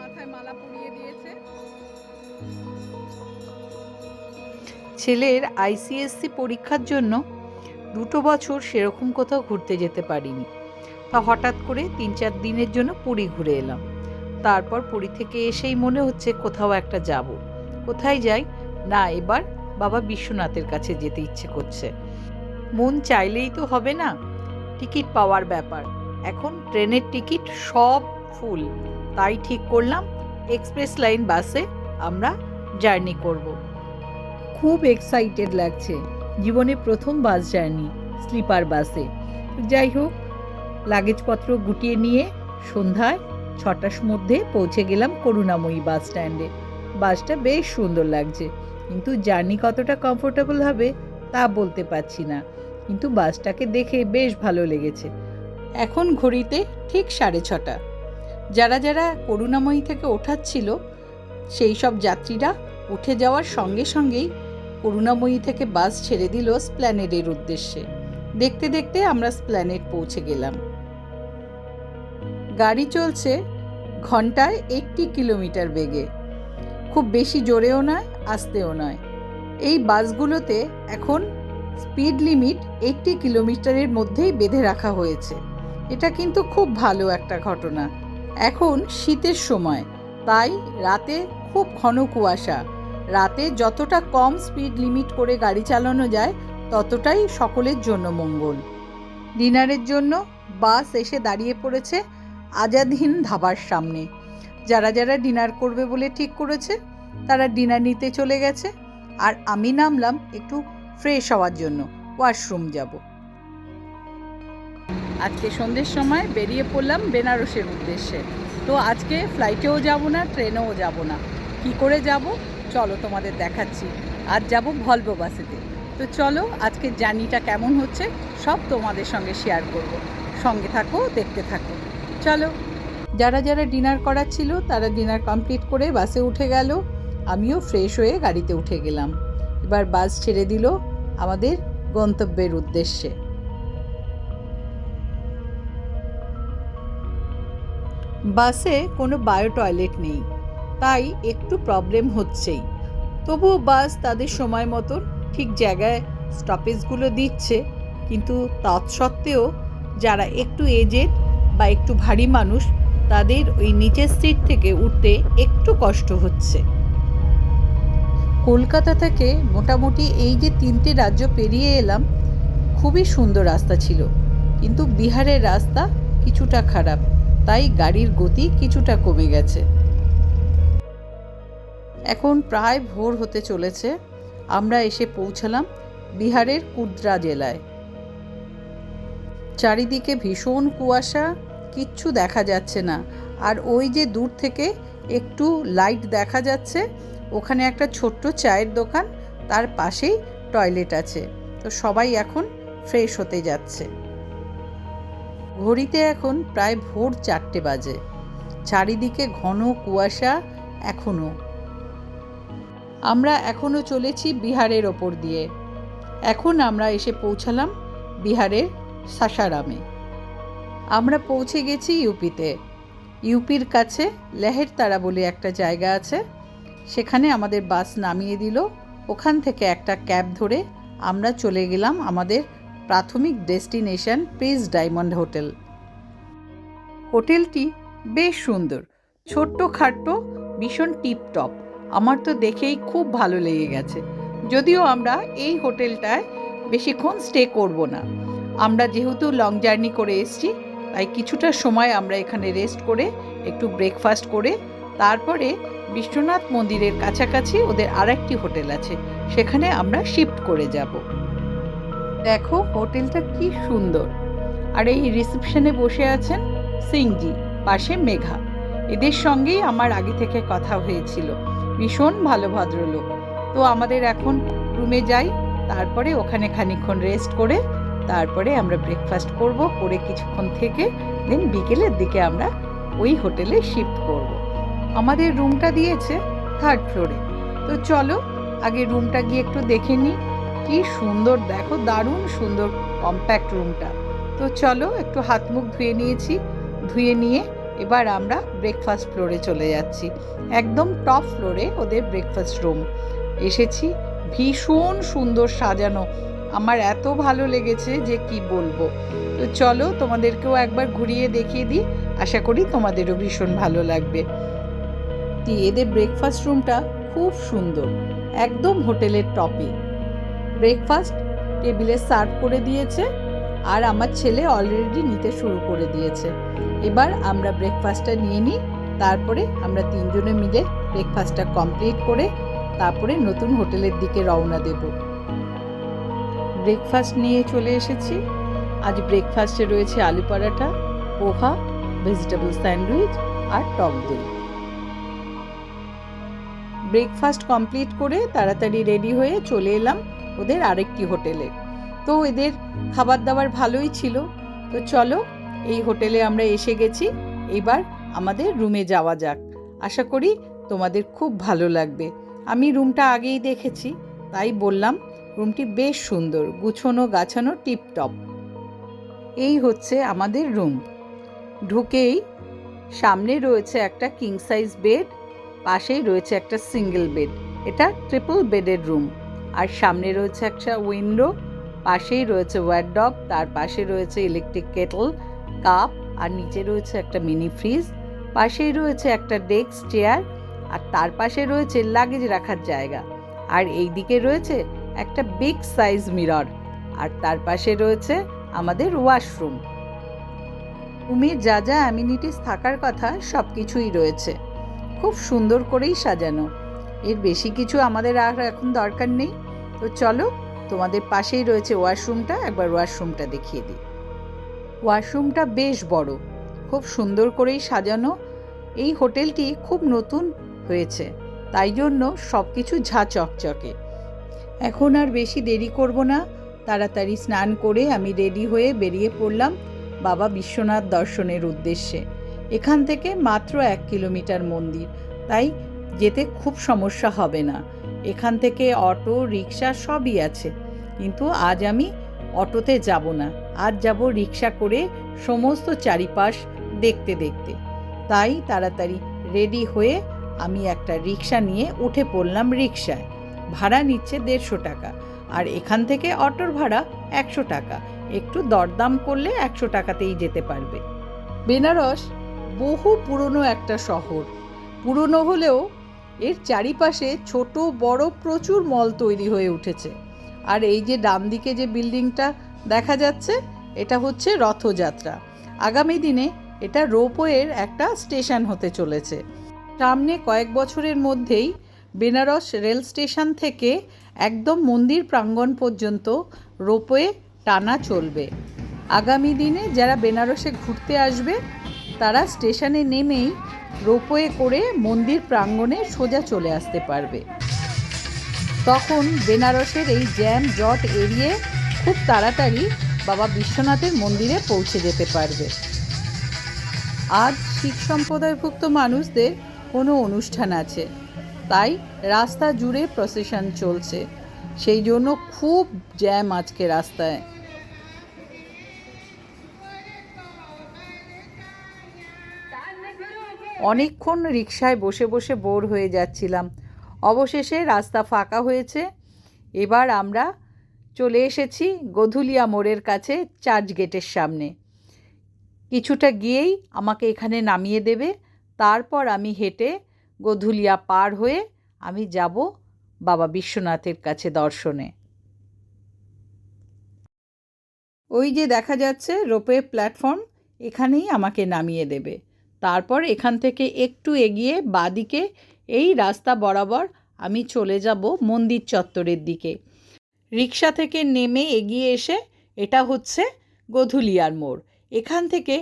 মাথায় মালা পরিয়ে দিয়েছে। ছেলের আইসিএসসি পরীক্ষার জন্য 2 বছর সেরকম কোথাও ঘুরতে যেতে পারিনি। তা হঠাৎ করে 3-4 দিনের জন্য পুরী ঘুরে এলাম। তারপর পুরী থেকে এসেই মনে হচ্ছে কোথাও একটা যাব। কোথায় যাই? না, এবার বাবা বিশ্বনাথের কাছে যেতে ইচ্ছে করছে। মন চাইলেই তো হবে না, টিকিট পাওয়ার ব্যাপার। এখন ট্রেনের টিকিট সব ফুল। তাই ঠিক করলাম এক্সপ্রেস লাইন বাসে আমরা জার্নি করব। খুব এক্সাইটেড লাগছে, জীবনে প্রথম বাস জার্নি স্লিপার বাসে। যাই হোক, লাগেজপত্র গুটিয়ে নিয়ে সন্ধ্যায় 6টার মধ্যে পৌঁছে গেলাম করুণাময়ী বাস স্ট্যান্ডে। বাসটা বেশ সুন্দর লাগছে, কিন্তু জার্নি কতটা কমফোর্টেবল হবে তা বলতে পারছি না, কিন্তু বাসটাকে দেখে বেশ ভালো লেগেছে। এখন ঘড়িতে ঠিক 6:30। যারা যারা করুণাময়ী থেকে ওঠাচ্ছিল সেই সব যাত্রীরা উঠে যাওয়ার সঙ্গে সঙ্গেই করুণাময়ী থেকে বাস ছেড়ে দিল স্প্ল্যানেডের উদ্দেশ্যে। দেখতে দেখতে আমরা স্প্ল্যানেড পৌঁছে গেলাম। গাড়ি চলছে ঘন্টায় 80 কিলোমিটার বেগে, খুব বেশি জোরেও নয় আস্তেও নয়। এই বাসগুলোতে এখন স্পিড লিমিট 80 কিলোমিটারের মধ্যেই বেঁধে রাখা হয়েছে। এটা কিন্তু খুব ভালো একটা ঘটনা। এখন শীতের সময়, তাই রাতে খুব ঘন কুয়াশা। রাতে যতটা কম স্পিড লিমিট করে গাড়ি চালানো যায় ততটাই সকলের জন্য মঙ্গল। ডিনারের জন্য বাস এসে দাঁড়িয়ে পড়েছে আজাদ হিন্দ ধাবার সামনে। যারা যারা ডিনার করবে বলে ঠিক করেছে তারা ডিনার নিতে চলে গেছে, আর আমি নামলাম একটু ফ্রেশ হওয়ার জন্য, ওয়াশরুম যাব। আজকে সন্ধ্যের সময় বেরিয়ে পড়লাম বেনারসের উদ্দেশ্যে। তো আজকে ফ্লাইটেও যাব না, ট্রেনেও যাব না। কি করে যাব চলো তোমাদের দেখাচ্ছি। আজ যাব ভলভো বাসেতে। তো চলো আজকে জার্নিটা কেমন হচ্ছে সব তোমাদের সঙ্গে শেয়ার করব। সঙ্গে থাকো, দেখতে থাকো। চলো। যারা যারা ডিনার করার ছিল তারা ডিনার কমপ্লিট করে বাসে উঠে গেল। আমিও ফ্রেশ হয়ে গাড়িতে উঠে গেলাম। এবার বাস ছেড়ে দিল আমাদের গন্তব্যের উদ্দেশ্যে। বাসে কোনো বায়ো টয়লেট নেই, তাই একটু প্রবলেম হচ্ছেই। তবুও বাস তাদের সময় মতন ঠিক জায়গায় স্টপেজগুলো দিচ্ছে, কিন্তু তৎসত্ত্বেও যারা একটু এজেড বা একটু ভারী মানুষ তাদের ওই নিচের সিট থেকে উঠতে একটু কষ্ট হচ্ছে। কলকাতা থেকে মোটামুটি এই যে 3টে রাজ্য পেরিয়ে এলাম, খুবই সুন্দর রাস্তা ছিল, কিন্তু বিহারের রাস্তা কিছুটা খারাপ, তাই গাড়ির গতি কিছুটা কমে গেছে। এখন প্রায় ভোর হতে চলেছে। আমরা এসে পৌঁছালাম বিহারের কুদ্রা জেলায়। চারিদিকে ভীষণ কুয়াশা, কিচ্ছু দেখা যাচ্ছে না। আর ওই যে দূর থেকে একটু লাইট দেখা যাচ্ছে, ওখানে একটা ছোট্ট চায়ের দোকান, তার পাশেই টয়লেট আছে। তো সবাই এখন ফ্রেশ হতে যাচ্ছে। ঘড়িতে এখন প্রায় ভোর 4টে বাজে। চারিদিকে ঘন কুয়াশা এখনও। আমরা এখনও চলেছি বিহারের ওপর দিয়ে। এখন আমরা এসে পৌঁছালাম বিহারের সাসারামে। আমরা পৌঁছে গেছি ইউপিতে। ইউপির কাছে লেহেরতারা বলে একটা জায়গা আছে, সেখানে আমাদের বাস নামিয়ে দিল। ওখান থেকে একটা ক্যাব ধরে আমরা চলে গেলাম আমাদের প্রাথমিক ডেস্টিনেশন প্রিন্স ডায়মন্ড হোটেল। হোটেলটি বেশ সুন্দর, ছোট্ট খাট্টো, ভীষণ টিপটপ। আমার তো দেখেই খুব ভালো লেগে গেছে। যদিও আমরা এই হোটেলটায় বেশিক্ষণ স্টে করব না। আমরা যেহেতু লং জার্নি করে এসেছি, তাই কিছুটা সময় আমরা এখানে রেস্ট করে একটু ব্রেকফাস্ট করে তারপরে বিশ্বনাথ মন্দিরের কাছাকাছি ওদের আরেকটি হোটেল আছে, সেখানে আমরা শিফট করে যাব। দেখো হোটেলটা কি সুন্দর। আর এই রিসেপশনে বসে আছেন সিংজি, পাশে মেঘা। এদের সঙ্গেই আমার আগে থেকে কথা হয়েছিল। ভীষণ ভালো ভদ্রলোক। তো আমাদের এখন রুমে যাই, তারপরে ওখানে খানিকক্ষণ রেস্ট করে তারপরে আমরা ব্রেকফাস্ট করব, করে কিছুক্ষণ থেকে দেন বিকেলের দিকে আমরা ওই হোটেলে শিফট করব। আমাদের রুমটা দিয়েছে 3rd ফ্লোরে। তো চলো আগে রুমটা গিয়ে একটু দেখে নিই। কি সুন্দর, দেখো দারুণ সুন্দর কম্প্যাক্ট রুমটা। তো চলো, একটু হাত মুখ ধুয়ে নিয়েছি, ধুয়ে নিয়ে এবার আমরা ব্রেকফাস্ট ফ্লোরে চলে যাচ্ছি। একদম টপ ফ্লোরে ওদের ব্রেকফাস্ট রুম। এসেছি, ভীষণ সুন্দর সাজানো, আমার এত ভালো লেগেছে যে কি বলবো। তো চলো তোমাদেরকেও একবার ঘুরিয়ে দেখিয়ে দিই, আশা করি তোমাদেরও ভীষণ ভালো লাগবে। এদের ব্রেকফাস্ট রুমটা খুব সুন্দর, একদম হোটেলের টপে। ব্রেকফাস্ট টেবিলে সার্ভ করে দিয়েছে আর আমার ছেলে অলরেডি নিতে শুরু করে দিয়েছে। এবার আমরা ব্রেকফাস্টটা নিয়ে নিই, তারপরে আমরা তিনজনে মিলে ব্রেকফাস্টটা কমপ্লিট করে তারপরে নতুন হোটেলের দিকে রওনা দেব। ব্রেকফাস্ট নিয়ে চলে এসেছি। আজ ব্রেকফাস্টে রয়েছে আলু পরাঠা, পোহা, ভেজিটেবল স্যান্ডউইচ আর টক দই। ব্রেকফাস্ট কমপ্লিট করে তাড়াতাড়ি রেডি হয়ে চলে এলাম ওদের আরেকটি হোটেলে। তো এদের খাবার দাবার ভালোই ছিল। তো চলো, এই হোটেলে আমরা এসে গেছি, এবার আমাদের রুমে যাওয়া যাক। আশা করি তোমাদের খুব ভালো লাগবে। আমি রুমটা আগেই দেখেছি, তাই বললাম রুমটি বেশ সুন্দর, গুছানো গাছানো টিপটপ। এই হচ্ছে আমাদের রুম। ঢুকেই সামনে রয়েছে একটা কিং সাইজ বেড, পাশেই রয়েছে একটা সিঙ্গেল বেড। এটা ট্রিপল বেডের রুম। আর সামনে রয়েছে একটা উইন্ডো, পাশেই রয়েছে ওয়ারড্রব, তার পাশে রয়েছে ইলেকট্রিক কেটল, কাপ, আর নিচে রয়েছে একটা মিনি ফ্রিজ। পাশেই রয়েছে একটা ডেস্ক চেয়ার, আর তার পাশে রয়েছে লাগেজ রাখার জায়গা। আর এই দিকে রয়েছে একটা বিগ সাইজ মিরর, আর তার পাশে রয়েছে আমাদের ওয়াশরুম। রুমের যা যা অ্যামিনিটিস থাকার কথা সব কিছুই রয়েছে, খুব সুন্দর করেই সাজানো। এর বেশি কিছু আমাদের আর এখন দরকার নেই। তো চলো, তোমাদের পাশেই রয়েছে ওয়াশরুমটা, একবার ওয়াশরুমটা দেখিয়ে দিই। ওয়াশরুমটা বেশ বড়, খুব সুন্দর করেই সাজানো। এই হোটেলটি খুব নতুন হয়েছে, তাই জন্য সব কিছু ঝা চকচকে। এখন আর বেশি দেরি করব না, তাড়াতাড়ি স্নান করে আমি রেডি হয়ে বেরিয়ে পড়লাম বাবা বিশ্বনাথ দর্শনের উদ্দেশ্যে। এখান থেকে মাত্র 1 কিলোমিটার মন্দির, তাই যেতে খুব সমস্যা হবে না। এখান থেকে অটো রিক্সা সবই আছে, কিন্তু আজ আমি অটোতে যাব না, আজ যাব রিক্সা করে সমস্ত চারিপাশ দেখতে দেখতে। তাই তাড়াতাড়ি রেডি হয়ে আমি একটা রিক্সা নিয়ে উঠে পড়লাম রিক্সায়। ভাড়া নিচ্ছে 150 টাকা, আর এখান থেকে অটোর ভাড়া 100 টাকা। একটু দরদাম করলে 100 টাকাতেই যেতে পারবে। বেনারস বহু পুরনো একটা শহর। পুরনো হলেও এর চারিপাশে ছোট বড় প্রচুর মল তৈরি হয়ে উঠেছে। আর এই যে ডান দিকে যে বিল্ডিংটা দেখা যাচ্ছে, এটা হচ্ছে রথযাত্রা। আগামী দিনে এটা রোপওয়ের একটা স্টেশন হতে চলেছে। সামনে কয়েক বছরের মধ্যেই বেনারস রেল স্টেশন থেকে একদম মন্দির প্রাঙ্গণ পর্যন্ত রোপওয়ে টানা চলবে। আগামী দিনে যারা বেনারসে ঘুরতে আসবে তারা স্টেশনে নেমেই রোপওয়ে করে মন্দির প্রাঙ্গণে সোজা চলে আসতে পারবে। তখন বেনারসের এই জ্যাম জট এড়িয়ে খুব তাড়াতাড়ি বাবা বিশ্বনাথের মন্দিরে পৌঁছে যেতে পারবে। আজ শিখ সম্প্রদায়ভুক্ত মানুষদের কোনো অনুষ্ঠান আছে, তাই রাস্তা জুড়ে প্রসেশন চলছে, সেই জন্য খুব জ্যাম আজকে রাস্তায়। অনেকক্ষণ রিকশায় বসে বসে বোর হয়ে যাচ্ছিলাম। অবশেষে রাস্তা ফাঁকা হয়েছে। এবার আমরা চলে এসেছি গধুলিয়া মোড়ের কাছে, চার্চ গেটের সামনে। কিছুটা গিয়েই আমাকে এখানে নামিয়ে দেবে, তারপর আমি হেঁটে গধুলিয়া পার হয়ে আমি যাব বাবা বিশ্বনাথের কাছে দর্শনে। ওই যে দেখা যাচ্ছে রোপওয়ে প্ল্যাটফর্ম, এখানেই আমাকে নামিয়ে দেবে। তারপর এখান থেকে একটু এগিয়ে বাঁদিকে এই রাস্তা বরাবর আমি চলে যাব মন্দির চত্বরের দিকে। রিক্সা থেকে নেমে এগিয়ে এসে এটা হচ্ছে গধুলিয়ার মোড়। এখান থেকে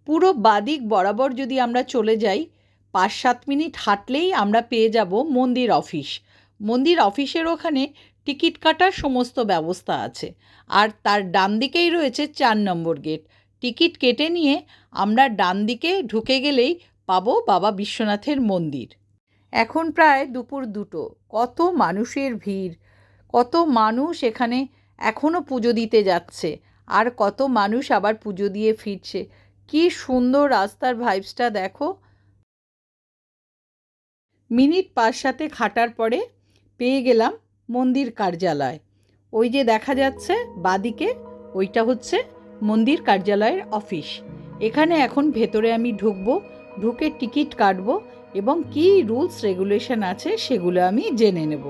পুরো বাঁদিক বরাবর যদি আমরা চলে যাই, 5-7 মিনিট হাঁটলেই আমরা পেয়ে যাব মন্দির অফিস। মন্দির অফিসের ওখানে টিকিট কাটার সমস্ত ব্যবস্থা আছে, আর তার ডান দিকেই রয়েছে 4 নম্বর গেট। টিকিট কেটে নিয়ে আমরা ডান দিকে ঢুকে গেলেই পাবো বাবা বিশ্বনাথের মন্দির। এখন প্রায় দুপুর 2টো, কত মানুষের ভিড়, কত মানুষ এখানে এখনও পুজো দিতে যাচ্ছে, আর কত মানুষ আবার পুজো দিয়ে ফিরছে। কি সুন্দর রাস্তার ভাইবসটা দেখো। মিনিট 5-7 হাঁটার পরে পেয়ে গেলাম মন্দির কার্যালয়। ওই যে দেখা যাচ্ছে বাদিকে, ওইটা হচ্ছে মন্দির কার্যালয়ের অফিস। এখানে এখন ভেতরে আমি ঢুকবো, ঢুকে টিকিট কাটবো এবং কি রুলস রেগুলেশন আছে সেগুলো আমি জেনে নেব।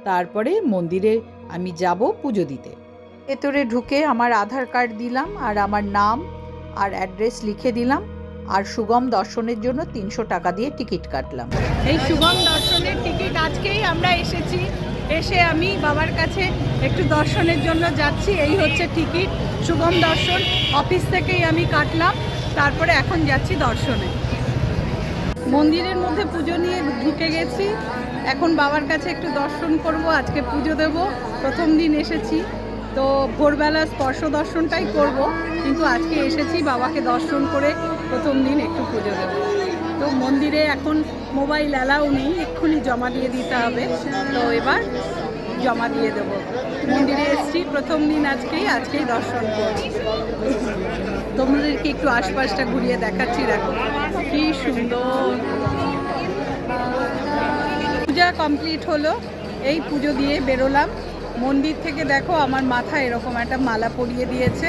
তারপরে মন্দিরে আমি যাব পুজো দিতে। ভেতরে ঢুকে আমার আধার কার্ড দিলাম আর আমার নাম আর অ্যাড্রেস লিখে দিলাম, আর সুগম দর্শনের জন্য 300 টাকা দিয়ে টিকিট কাটলাম। এই সুগম দর্শনের টিকিট আজকেই আমরা এসেছি, এসে আমি বাবার কাছে একটু দর্শনের জন্য যাচ্ছি। এই হচ্ছে টিকিট, সুগম দর্শন অফিস থেকেই আমি কাটলাম, তারপরে এখন যাচ্ছি দর্শনে। মন্দিরের মধ্যে পুজো নিয়ে ঢুকে গেছি, এখন বাবার কাছে একটু দর্শন করব, আজকে পুজো দেব। প্রথম দিন এসেছি তো ভোরবেলা স্পর্শ দর্শনটাই করব, কিন্তু আজকে এসেছি বাবাকে দর্শন করে প্রথম দিন একটু পুজো দেব। তো মন্দিরে এখন মোবাইল অ্যালাউ নেই, এক্ষুনি জমা দিয়ে দিতে হবে, তো এবার জমা দিয়ে দেব। মন্দিরে এসেছি প্রথম দিন, আজকেই দর্শন করব। তোমাদেরকে একটু আশপাশটা ঘুরিয়ে দেখাচ্ছি, দেখো কি সুন্দর। পূজা কমপ্লিট হলো, এই পুজো দিয়ে বেরোলাম মন্দির থেকে। দেখো আমার মাথায় এরকম একটা মালা পরিয়ে দিয়েছে,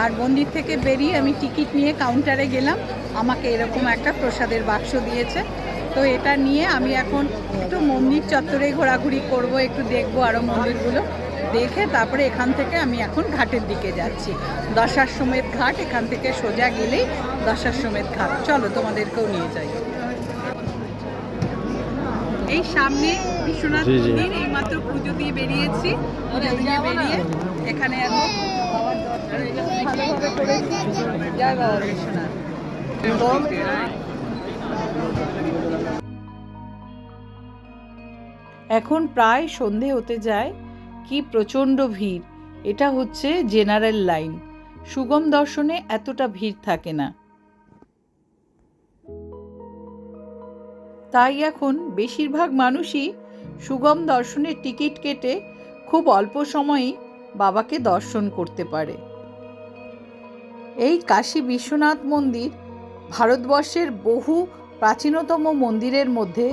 আর মন্দির থেকে বেরিয়ে আমি টিকিট নিয়ে কাউন্টারে গেলাম, আমাকে এরকম একটা প্রসাদের বাক্স দিয়েছে। তো এটা নিয়ে আমি এখন একটু মন্দির চত্বরে ঘোরাঘুরি করব, একটু দেখবো আরও মন্দিরগুলো দেখে তারপরে এখান থেকে আমি এখন ঘাটের দিকে যাচ্ছি। দশাশ্বমেধ ঘাট, এখান থেকে সোজা গেলেই দশাশ্বমেধ ঘাট। চলো তোমাদেরকেও নিয়ে যাই। এই সামনে বিশ্বনাথ মন্দির, এইমাত্র পুজো দিয়ে বেরিয়েছি, পুজো দিয়ে বেরিয়ে এখানে এখন ভালোভাবে করেছি। জয় বাবা বিশ্বনাথ। এখন প্রায় সন্ধে হতে যায়, কি প্রচণ্ড ভিড়। এটা হচ্ছে জেনারেল লাইন, সুগম দর্শনে এতটা ভিড় থাকে না। তাই এখন বেশিরভাগ মানুষই সুগম দর্শনের টিকিট কেটে খুব অল্প সময়েই বাবাকে দর্শন করতে পারে। এই কাশী বিশ্বনাথ মন্দির ভারতবর্ষের বহু প্রাচীনতম মন্দিরের মধ্যে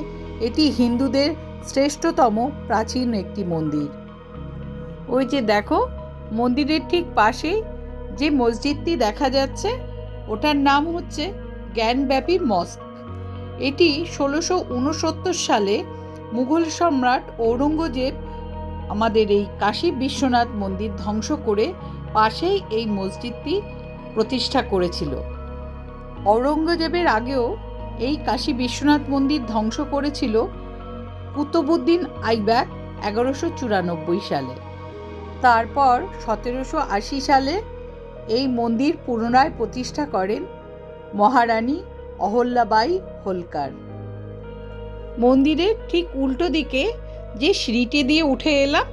এটি হিন্দুদের শ্রেষ্ঠতম প্রাচীন একটি মন্দির। ওই যে দেখো মন্দিরের ঠিক পাশেই যে মসজিদটি দেখা যাচ্ছে, ওটার নাম হচ্ছে জ্ঞানব্যাপী মস্ক। এটি 1669 সালে মুঘল সম্রাট ঔরঙ্গজেব আমাদের এই কাশী বিশ্বনাথ মন্দির ধ্বংস করে পাশেই এই মসজিদটি প্রতিষ্ঠা করেছিল। ঔরঙ্গজেবের আগেও এই কাশী বিশ্বনাথ মন্দির ধ্বংস করেছিল কুতুবউদ্দিন আইবক 1194 সালে। তারপর 1780 সালে এই মন্দির পুনরায় প্রতিষ্ঠা করেন মহারানী অহল্যাবাই হোলকার। মন্দিরের ঠিক উল্টো দিকে যে সিঁড়িটি দিয়ে উঠে এলাম,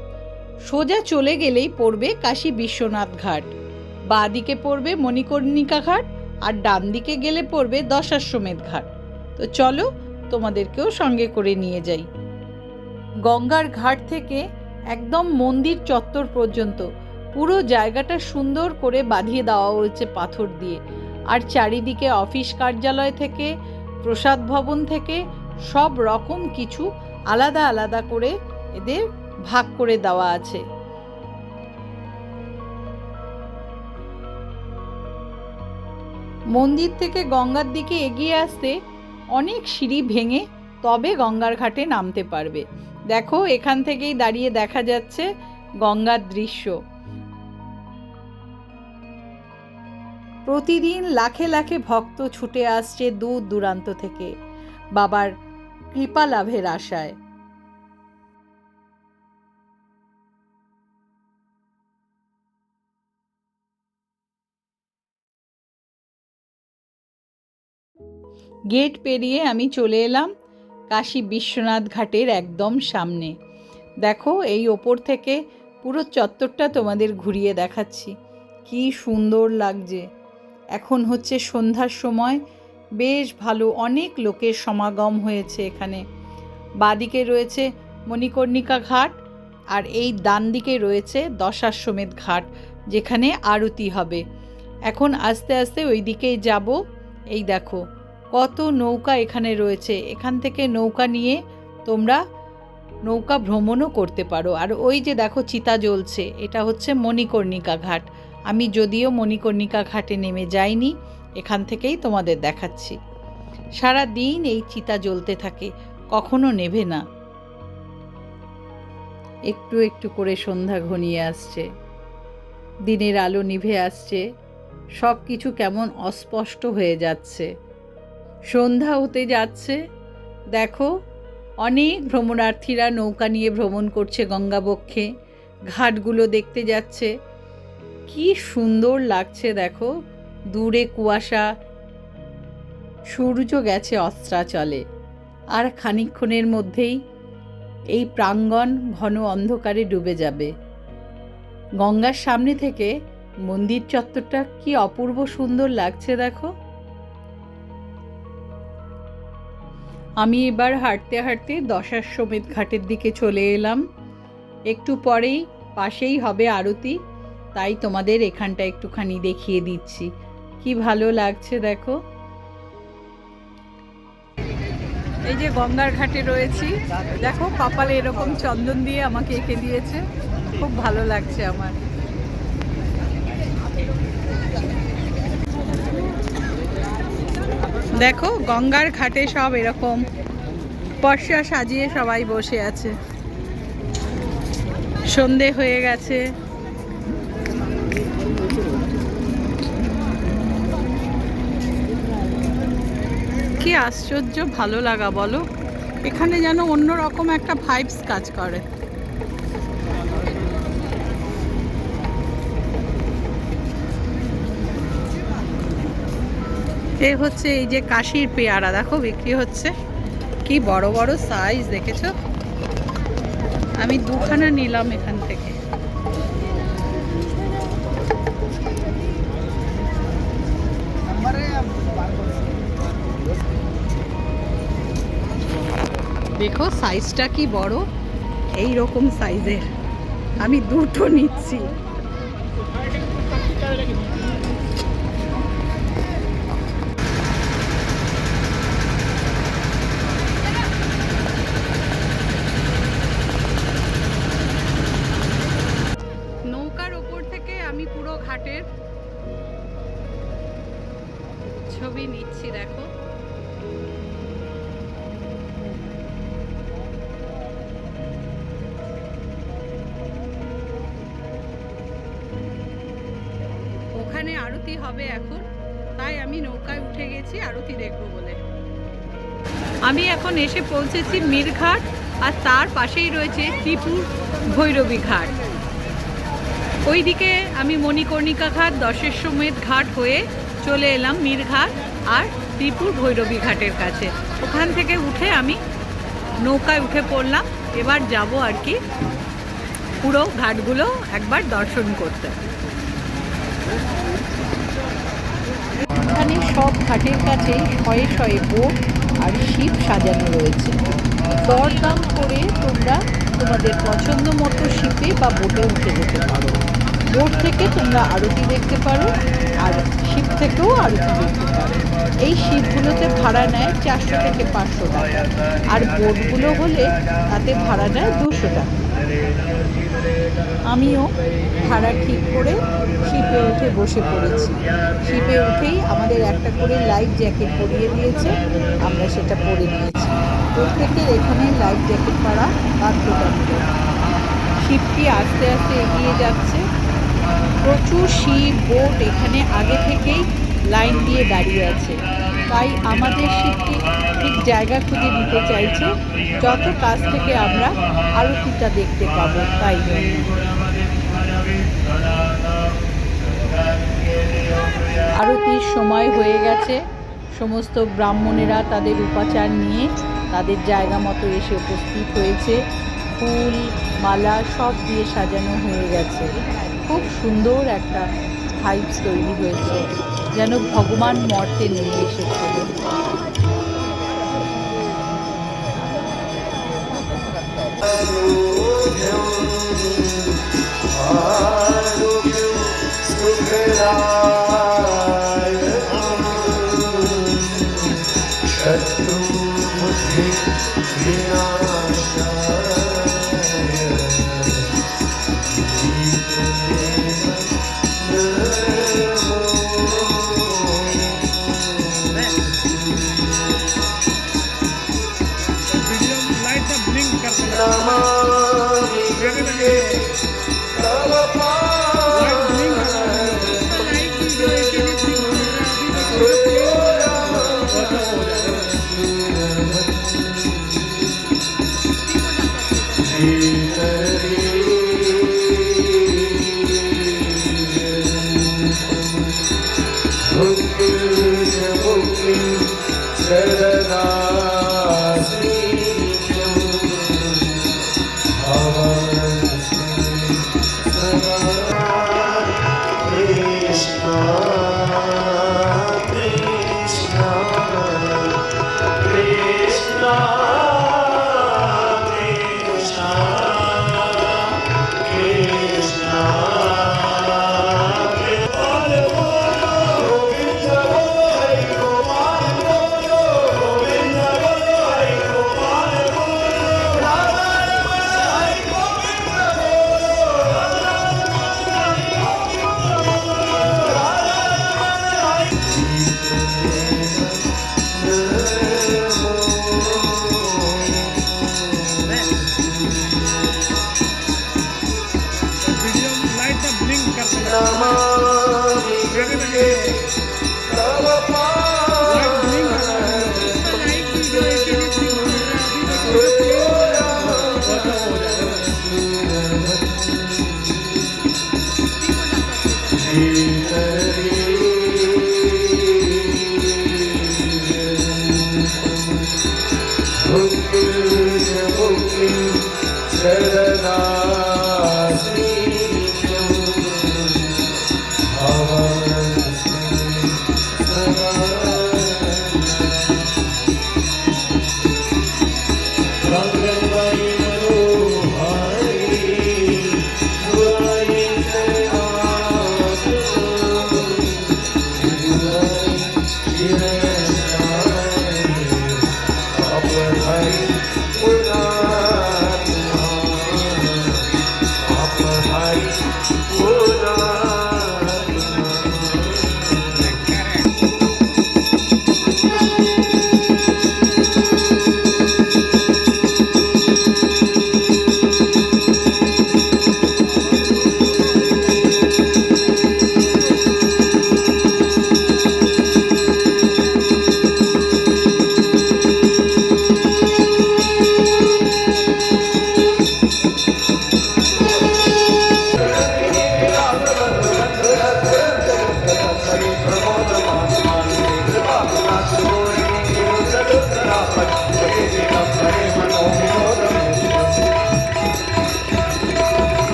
সোজা চলে গেলেই পড়বে কাশী বিশ্বনাথ ঘাট, বাঁ দিকে পড়বে মণিকর্ণিকা ঘাট, আর ডান দিকে গেলে পড়বে দশাশ্বমেধ ঘাট। তো চলো তোমাদেরকেও সঙ্গে করে নিয়ে যাই। গঙ্গার ঘাট থেকে একদম মন্দির চত্বর পর্যন্ত পুরো জায়গাটা সুন্দর করে বাঁধিয়ে দেওয়া হয়েছে পাথর দিয়ে, আর চারিদিকে অফিস কার্যালয় থেকে প্রসাদ ভবন থেকে সব রকম কিছু আলাদা আলাদা করে এদের ভাগ করে দেওয়া আছে। মন্দির থেকে গঙ্গার দিকে এগিয়ে আসতে অনেক সিঁড়ি ভেঙে তবে গঙ্গার ঘাটে নামতে পারবে। দেখো এখান থেকেই দাঁড়িয়ে দেখা যাচ্ছে গঙ্গার দৃশ্য। প্রতিদিন লাখে লাখে ভক্ত ছুটে আসছে দূর দূরান্ত থেকে বাবার কৃপা লাভের আশায়। গেট পেরিয়ে আমি চলে এলাম কাশী বিশ্বনাথ ঘাটের একদম সামনে। দেখো এই ওপর থেকে পুরো চত্বরটা তোমাদের ঘুরিয়ে দেখাচ্ছি, কি সুন্দর লাগছে। এখন হচ্ছে সন্ধ্যার সময়, বেশ ভালো অনেক লোকের সমাগম হয়েছে এখানে। বাঁদিকে রয়েছে মণিকর্ণিকা ঘাট, আর এই ডান দিকে রয়েছে দশাশ্বমেধ ঘাট, যেখানে আরতি হবে। এখন আস্তে আস্তে ওই দিকেই যাব। এই দেখো কত নৌকা এখানে রয়েছে, এখান থেকে নৌকা নিয়ে তোমরা নৌকা ভ্রমণও করতে পারো। আর ওই যে দেখো চিতা জ্বলছে, এটা হচ্ছে মণিকর্ণিকা ঘাট। আমি যদিও মণিকর্ণিকা ঘাটে নেমে যাইনি, এখান থেকেই তোমাদের দেখাচ্ছি। সারা দিন এই চিতা জ্বলতে থাকে, কখনো নেভে না। একটু একটু করে সন্ধ্যা ঘনিয়ে আসছে, দিনের আলো নিভে আসছে, সব কিছু কেমন অস্পষ্ট হয়ে যাচ্ছে। সন্ধ্যা হতে যাচ্ছে, দেখো অনেক ভ্রমণার্থীরা নৌকা নিয়ে ভ্রমণ করছে গঙ্গাবক্ষে, ঘাটগুলো দেখতে যাচ্ছে। কি সুন্দর লাগছে দেখো, দূরে কুয়াশা, সূর্য গেছে অস্তাচলে, আর খানিকক্ষণের মধ্যেই এই প্রাঙ্গণ ঘন অন্ধকারে ডুবে যাবে। গঙ্গার সামনে থেকে মন্দির চত্বরটা কি অপূর্ব সুন্দর লাগছে দেখো। আমি এবার হাঁটতে হাঁটতে দশাশ্বমেধ ঘাটের দিকে চলে এলাম। একটু পরেই পাশেই হবে আরতি, তাই তোমাদের এখানটা একটুখানি দেখিয়ে দিচ্ছি। কি ভালো লাগছে দেখো। এই যে গঙ্গার ঘাটে রয়েছি, দেখো কপালে এরকম চন্দন দিয়ে আমাকে এঁকে দিয়েছে, খুব ভালো লাগছে আমার। দেখো গঙ্গার ঘাটে সব এরকম পর্ষা সাজিয়ে সবাই বসে আছে, সন্ধে হয়ে গেছে। কি আশ্চর্য ভালো লাগা বলো, এখানে যেন অন্যরকম একটা ভাইবস কাজ করে। এ হচ্ছে এই যে কাশির পেয়ারা, দেখো বিক্রি হচ্ছে, কি বড় বড় সাইজ দেখেছো। আমি দুখানা নিলাম এখান থেকে। দেখো সাইজটা কি বড়, এই রকম সাইজের আমি দুটো নিচ্ছি। নৌকার ওপর থেকে আমি পুরো ঘাটের ছবি নিচ্ছি দেখো। ওখানে আরতি হবে এখন, তাই আমি নৌকায় উঠে গেছি আরতি দেখবো বলে। আমি এখন এসে পৌঁছেছি মীরঘাট, আর তার পাশেই রয়েছে ত্রিপুর ভৈরবী ঘাট। ওইদিকে আমি মণিকর্ণিকা ঘাট, দশাশ্বমেধ ঘাট হয়ে চলে এলাম মীরঘাট আর ত্রিপুর ভৈরবী ঘাটের কাছে। ওখান থেকে উঠে আমি নৌকায় উঠে পড়লাম। এবার যাব আর কি পুরো ঘাটগুলো একবার দর্শন করতে। এখানে সব ঘাটের কাছে শয়ে শয়ে বোট আর শিপ সাজানো রয়েছে। দরদাম করে তোমরা তোমাদের পছন্দ মতো শিপে বা বোটে উঠে যেতে পারো। বোট থেকে তোমরা আরতি দেখতে পারো, আর শিপ থেকেও আরতি দেখতে পারো। এই শিপগুলোতে ভাড়া নেয় 400 থেকে 500 টাকা, আর বোটগুলো হলে তাতে ভাড়া নেয় 200 টাকা। আমিও ভাড়া ঠিক করে শিপে উঠে বসে পড়েছি। শিপে উঠেই আমাদের একটা করে লাইফ জ্যাকেট পরিয়ে দিয়েছে, আমরা সেটা পরে নিয়েছি। প্রত্যেকের এখানে লাইফ জ্যাকেট পরা বাধ্যতামূলক। শিপটি আস্তে আস্তে এগিয়ে যাচ্ছে, প্রচুর শিপ বোট এখানে আগে থেকেই লাইন দিয়ে দাঁড়িয়ে আছে, তাই আমাদের শিপটি ঠিক জায়গা খুঁজে নিতে চাইছে যত কাছ থেকে আমরা আরতিটা দেখতে পাবো তাই জন্য। আরতির সময় হয়ে গেছে, সমস্ত ব্রাহ্মণেরা তাদের উপাচার নিয়ে তাদের জায়গা মতো এসে উপস্থিত হয়েছে। ফুল মালা সব দিয়ে সাজানো হয়ে গেছে, খুব সুন্দর একটা ভাইবস তৈরি হয়েছে, যেন ভগবান মর্তে নেমে এসেছিল। सुखरा Bye.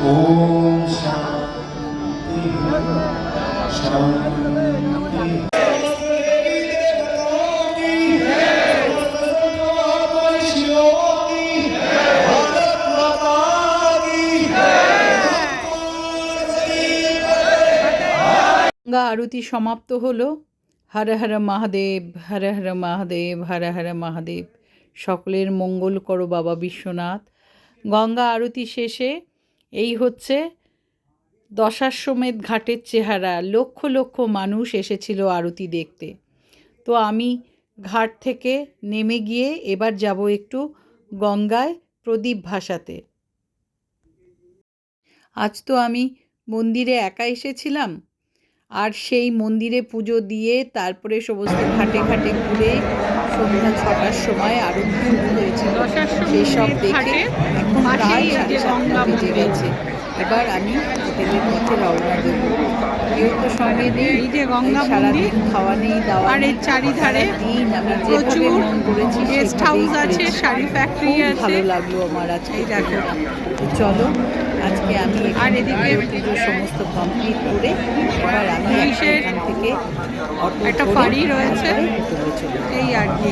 Om Shanti Shanti Ganga আরতি সমাপ্ত হলো। হর হর মহাদেব, হর হর মহাদেব, হর হর মহাদেব। সকলের মঙ্গল করো বাবা বিশ্বনাথ। গঙ্গা আরতি শেষে এই হচ্ছে দশাশ্বমেধ ঘাটের চেহারা। লক্ষ লক্ষ মানুষ এসেছিল আরতি দেখতে। তো আমি ঘাট থেকে নেমে গিয়ে এবার যাব একটু গঙ্গায় প্রদীপ ভাসাতে। আজ তো আমি মন্দিরে একা এসেছিলাম, আর সেই মন্দিরে পুজো দিয়ে তারপরে সমস্ত ঘাটে ঘাটে ঘুরে সন্ধ্যা 6টার সময় আরতি শুরু হয়েছিল। সেই সব দেখে এখন প্রায় 7:30 বেজে গেছে। এবার আমি হোটেলের পথে রওনা দেব। কেউ তো সঙ্গে নেই, সারাদিন খাওয়া নেই, দাওয়া নেই। চারিধারে দিন আমি যেভাবে মন করেছি গেস্ট হাউস আছে, শাড়ি ফ্যাক্টরি আছে। ভালো লাগলো আমার আজকে। দেখো, তো চলো আজকে আমি আর এদিকে পুজো সমস্ত কমপ্লিট করে এবার আমি এখান থেকে অটো একটা ফাঁড়ি রয়েছে, হোটেলে চলে এই আর কি।